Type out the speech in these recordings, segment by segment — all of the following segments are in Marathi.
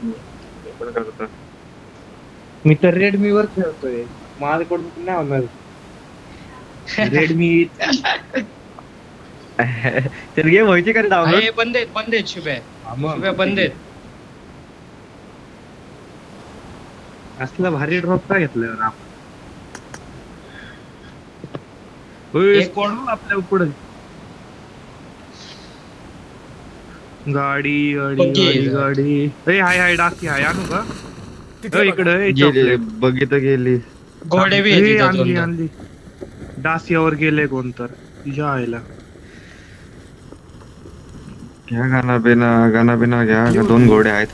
ते पण करतो. मी तर रेडमी वर खेळतोय, माझ्याकडून पण नाही होणार. रेडमी तर गेम व्हायची का डाउनलोड? आहे बंद आहेत शुभ्या. शुभ्या बंद आहेत. असला भारी ड्रॉप का घेतल्यावर आपण? होय, एक- स्क्वॉड आपल्या पुढे गाडी गाडी बघी गाडी आहे. गाडी. ए हाय हाय डाकी हाय, आणू का? इकडे गेली चॉकलेट. बघित गेली. घोडे बी आहेत ए, इथं आणली 2-2. आणली. डासियावर गेले कोण तर, तुझ्या आईला. घ्या गाना बिना घ्या. 2 घोडे आहेत.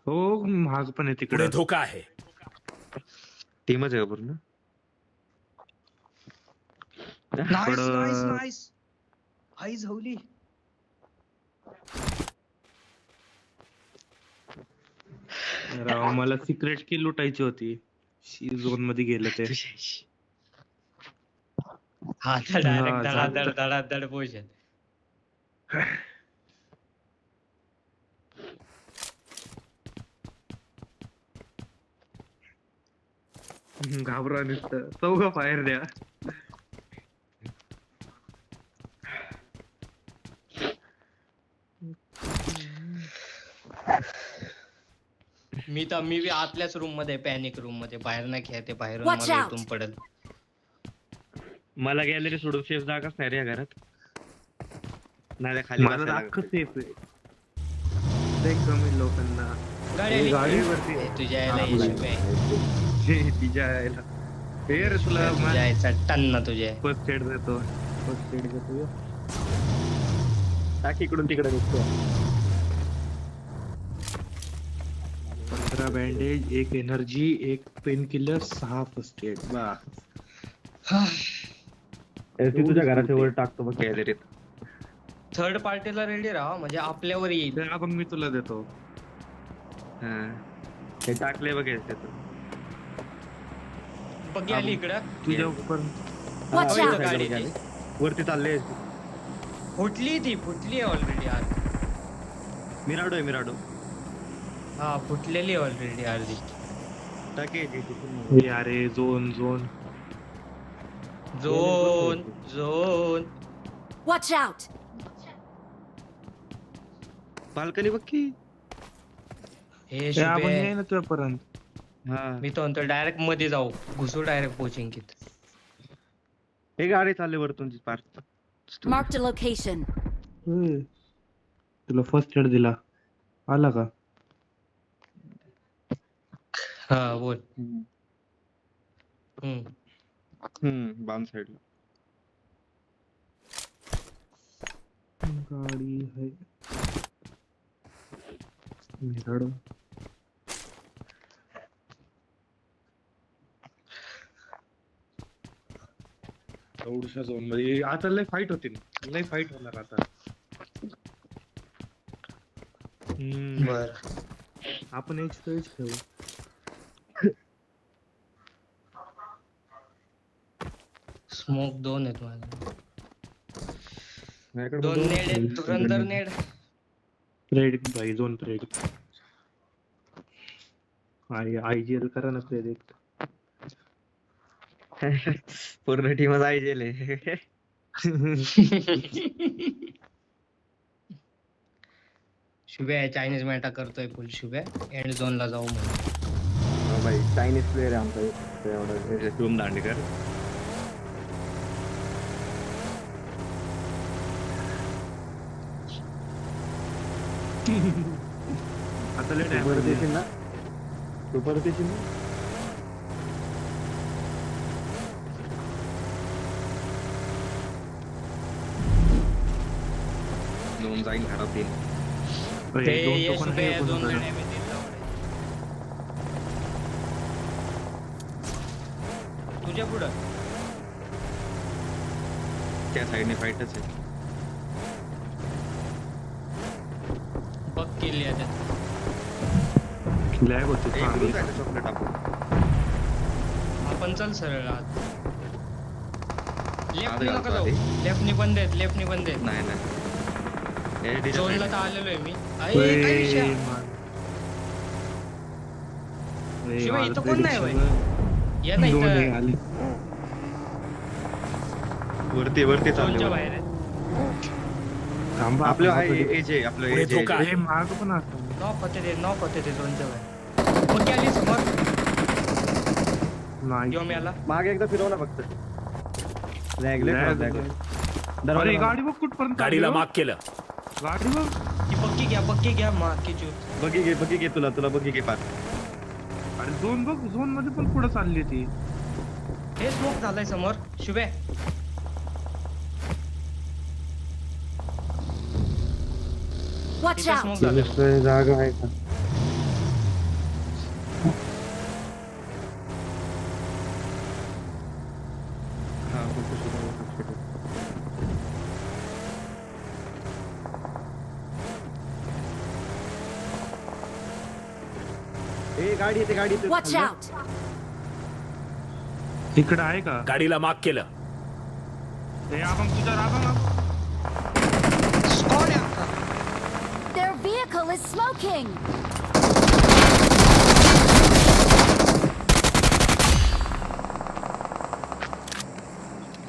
हो, महाग पण आहे तिकडे. पुढे धोका आहे. टीमच आहे का पूर्ण? नाईस. हाय झवली. राव, मला सिक्रेट की लुटायची होती. झोन मध्ये गेलं ते. हा तर डायरेक्ट हा, धडाधड पोझिशन. घाबरा नुसतं, चौघा फायर द्या. मी बी आतल्याच रूम मध्ये, पॅनिक रूम मध्ये, बाहेर नाही खेळते. बाहेरून Watch मला out. इथून पडल. मला गॅलरी सोडून सेफ जागाच नाही रे या घरात. नाही खाली माझं बसायला अख्खं लागतं. सेफ आहे. लय कमी लोकांना. गाडी ए, आली. गाडीवरती. ए, तुझ्या यायला हिशोब आहे. हे, तिच्या आईला. हे रे तुला तुझ्या यायचा टन तुझ्या. फर्स्ट एड देतो. फर्स्ट एड देतो. टाक इकडून तिकडे निघतो. 15 bandage, 1 energy, 1 pain killer, 6 first aid. बा, ती तुझ्या घराच्या वर टाकतो बघ गॅलरीत. थर्ड पार्टीला रेडी राहा, म्हणजे आपल्यावर येईल. ते आपण मी तुला देतो. हा. हे टाकले बघ याच्यात. बघी आली इकडं. तुझ्या ऊपर. Watch इथं out. गाडी ती. वरती चालले. फुटली ऑलरेडी अर्धी. मिराडो. हा, फुटलेली ऑलरेडी अर्धी. टाके हे अरे, zone. Zone. Watch out. Balcony बघ की. हे ते आपण शुभे, नाही ना तुझ्यापर्यंत. हा. मी तो म्हणतो डायरेक्ट मध्ये जाऊ, घुसू डायरेक्ट पोचिंकीत. हे गाडी चालले वरतून पार. Marked a location. होय. तुला फर्स्ट एड दिला. आला का? हा बोल. बाम साइडला. गाडी आहे. मिराडो. एवढ्याशा झोन मध्ये आता लय फाईट होतील. लय फाईट होणार आता. बर. आपण एक स्टेज खेळू. स्मोक 2 आहेत माझे. माझ्याकडे 2 नेड आहेत, धुरंधर नेड. प्रेडिक्ट भाई, झोन प्रेडिक्ट. आयजीएल करा ना प्रेडिक्ट. पूर्ण टीमच आयजेल. शुभ्या चायनीज मॅटा करतोय फुल. शुभ्या एंड झोन ला जाऊ म्हणून. भाई चायनीज प्लेअर आहे आमचा एवढा धूम दांडेकर. आता लय सुपर time देशील ना. सुपर देशील ना. दोन जाईल घरात येईल. आहे. ते दोन ये तो पण शुभ्या आहे, 2 पण जण आहे. आहे, मी 3 जाऊ. तुझ्या पुढं त्या साईडने फाईटच आहे. बघ केली आहे लॅग होते एक चांगली. blue side चॉकलेट टाकू. आपण चल सरळ आत आत लेफ्टनी घालतो नका जाऊ आधी. लेफ्टनी बंद आहेत लेफ्टनी बंद आहेत नाही नाही हे डिझाईन झोनला तर आलेलो आहे मी अरे काय विषय शिवाय इथं कोण नाही होय? या ना दोन इथं आले. वरती चालले झोनच्या वर. बाहेर आहे थांबा आपलं आपण आहे आता- एज आहे आपलं पुढे एज धोका आहे. आहे. हे माग पण असतं. नॉक होते ते झोनच्या बाहेर मग आली समोर नाही किंवा मी आला मागे एकदा फिरव ना फक्त. Lag होतं. अरे गाडी बघ कुठपर्यंत गाडीला चालली माग केलं. हो? गाडी बघ ती पक्की घ्या माकी चूत बघी घे तुला बघी घे पार. अरे झोन बघ झोन मध्ये पण पुढे चालली ती. हे स्मोक झालाय समोर शुभे Watch इथे out! स्मोक झालाय दुसरं जागा आहे का? हा फक्त सुरू. ए गाडी येते Watch out! इकडं आहे का? गाडीला माग केलं. हे आपण तुझ्या राबा स्क्वॉड आहे आपला. Their vehicle is smoking!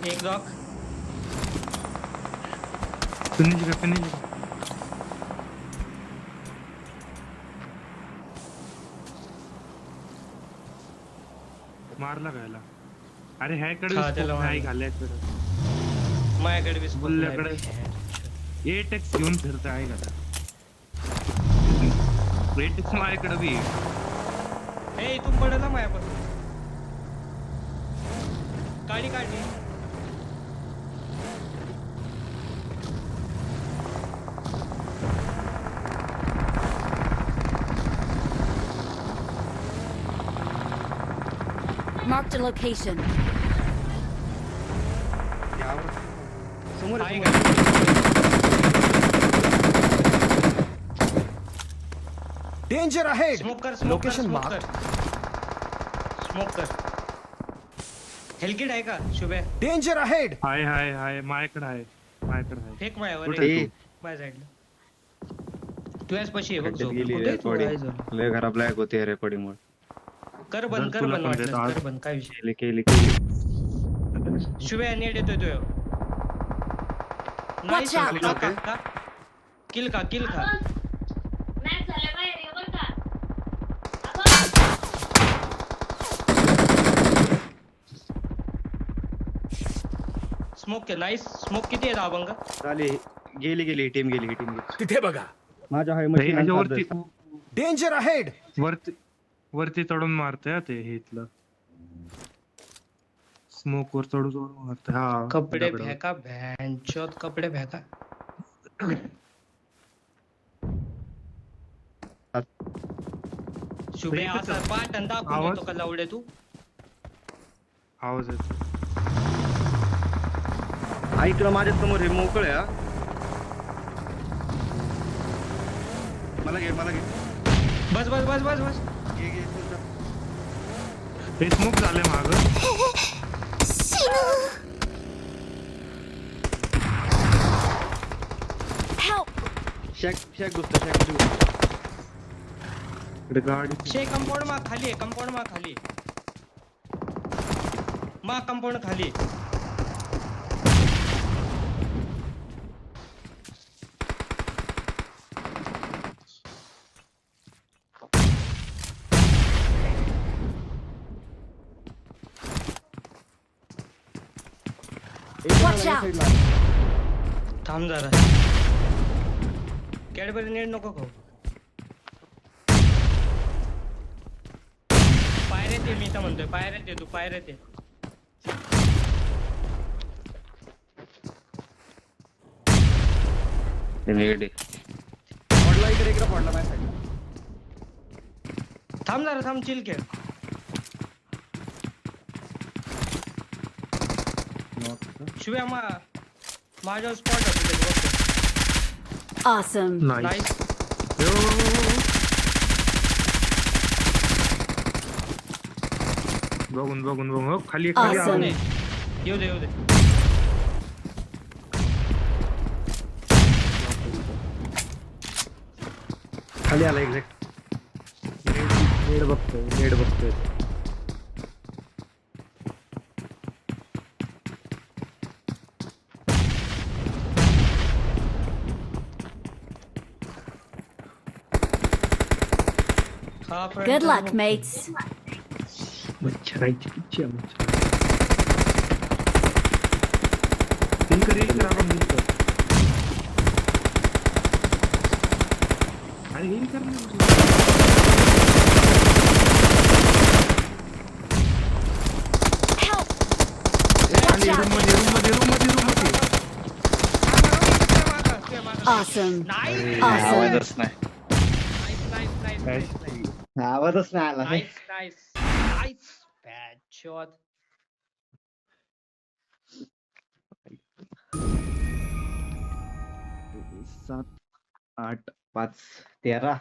एक डॉक फिनिश का मारला गायला. अरे ह्याकडे हा, त्याला नाही मारलं. घाल्याकडे माझ्याकडे बी स्मोक नाही बुल्ल्याकडे. भाई. ए टेक्स घेऊन फिरत आहे का? ए टेक्स माझ्याकडे बी आहे. ए तू पडला ना माझ्यापासून काढी Marked a location. समोर आहे आहे, का? Danger ahead. स्मोक कर Location स्मोक marked. कर स्मोक कर हेलकिट आहे का शुभे डेंजर अहेड. हाय माझ्याकडे आहे. फेक माझ्यावर कुठे एक. आहे ए, माझ्या साईडला तू याच पशी आहे बघ खड्ड्यात झोप. गेली कुठे आहे तू? रेकॉर्डिंग. आहे झोप. लय खराब लॅग होते रेकॉर्डिंग कर बंद जर तुला पण वाटलं देतो आज. कर बंद काय विषय केली शुभे नेट येतोय तो नाही Watch out. Okay. किल खा स्मोक के नाईस स्मोक किती आहे दाबंग झाली गेली टीम गेली तिथे बघा. माझ्या हाय हे ह्याच्यावरती डेंजर अहेड. वरती चढून मारतंय हा ते हे इथलं स्मोक वर चढून मारतंय. हा कपडे दगडावर. फेका भॅनचोत कपडे फेका शुभे एकच असा पाठ आणि दाखवून आवाज? येतो का लावडे तू आवाज येतो. ऐकलं माझ्या समोर हे मोकळ आहे हा. मला घे बस घे हे स्मोक झालंय माग. Help! शॅक घुसतो इकडे गाडी शे कंपाऊंड मा खाली आहे कंपाऊंड खाली Watch out! थांब जरा कॅडबरी नेट नको खाऊ पायऱ्यात ये मी तर म्हणतोय पायऱ्यात ये तू पायऱ्यात ये पडला इकडे पडला माझ्या साईडला. थांब जरा चिल खेळ शिव्या माझ्यावर स्पॉट होते Awesome. नाईस. बघून बघून बघून हो, खाली खाली Awesome. आलं. येऊ दे येऊ दे. खाली आला एक्झॅक्ट. नेड बघतोय, नेड बघतोय. हा friend, Good luck, चल. mates. मच्छराची पिच्ची आहे, मच्छर. हिल कर, हिल कर, आपण हिल कर. अरे हिल कर ना. Help! खाली out. रूम मध्ये, रूम मध्ये, रूम मध्ये, रूम मध्ये. Awesome. नाईस. Awesome. आवाजच नाही. आवाजच नाही आला. नाईस. Bad shot. 7, 8, 5, 13.